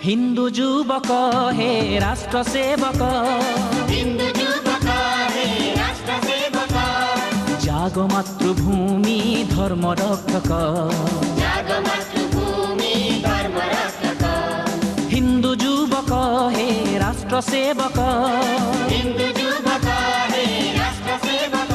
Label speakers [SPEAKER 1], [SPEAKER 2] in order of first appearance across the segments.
[SPEAKER 1] हिंदू युवक हे राष्ट्र सेवक,
[SPEAKER 2] हिंदू युवक हे राष्ट्र सेवक,
[SPEAKER 1] जाग मातृभूमि धर्म रक्षक,
[SPEAKER 2] जाग मातृभूमि धर्म रक्षक,
[SPEAKER 1] हिंदू युवक हे राष्ट्र सेवक,
[SPEAKER 2] हिंदू युवक हे राष्ट्र सेवक।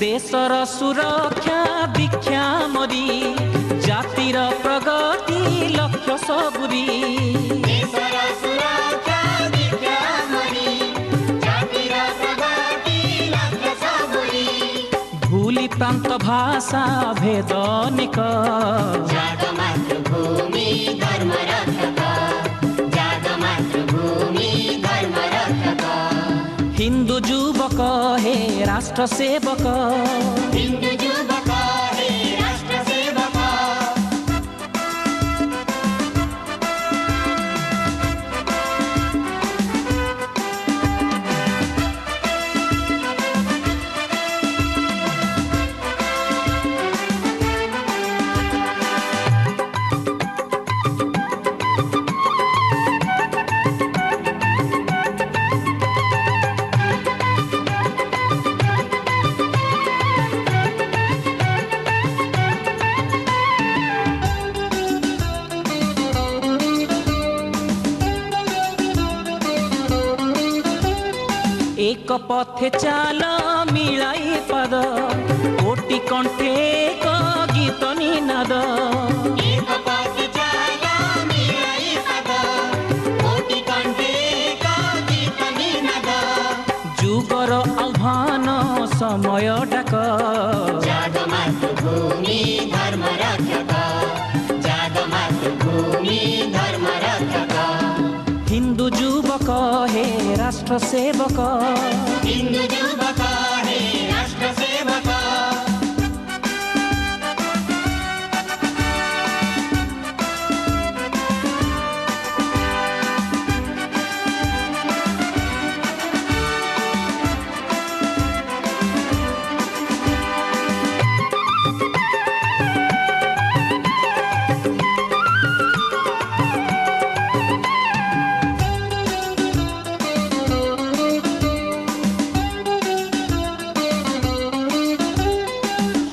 [SPEAKER 1] देशर सुरक्षा दीक्षा मरी, जातिर प्रगति लक्ष्य सबुरी,
[SPEAKER 2] देशर सुरक्षा दीक्षा मरी, जातिर प्रगति लक्ष्य सबुरी,
[SPEAKER 1] भूली प्रांत भाषा भेद निक,
[SPEAKER 2] जाग मातृभूमि धर्म रक्षक, जाग मातृभूमि धर्म रक्षक,
[SPEAKER 1] हिंदू युवक हे राष्ट्र सेवक,
[SPEAKER 2] हिंदू युवक हे राष्ट्र सेवक।
[SPEAKER 1] एक पथे चाल मिलाई पद, कोटि कंठे एक गीत निनाद,
[SPEAKER 2] एक पथ चाल मिलाई पद, कोटि कंठे एक गीत निनाद,
[SPEAKER 1] जुगर आह्वान समय डाक,
[SPEAKER 2] जाग मातृभूमि धर्म रक्षक, जाग मातृभूमि धर्म रक्षक,
[SPEAKER 1] हिंदू युवक हे राष्ट्र सेवक,
[SPEAKER 2] हिंदू युवक हे राष्ट्र सेवक।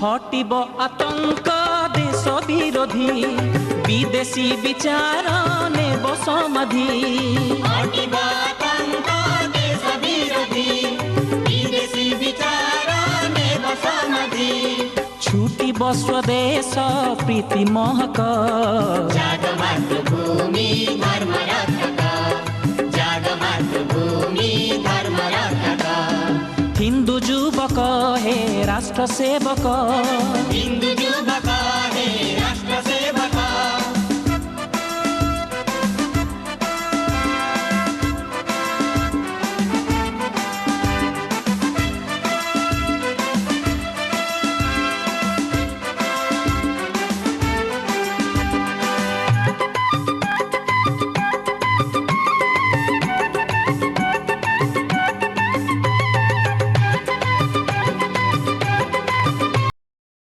[SPEAKER 1] हटिब आतंक देश विरोधी, विदेशी विचार नेब समाधि,
[SPEAKER 2] हटिब आतंक देश विरोधी, विदेशी विचार नेब समाधि,
[SPEAKER 1] छुटिब स्वदेश प्रीति महक,
[SPEAKER 2] जाग मातृभूमि धर्म रक्षक, जाग मातृभूमि धर्म रक्षक,
[SPEAKER 1] हिंदू युवक हे राष्ट्र सेवक,
[SPEAKER 2] हिंदू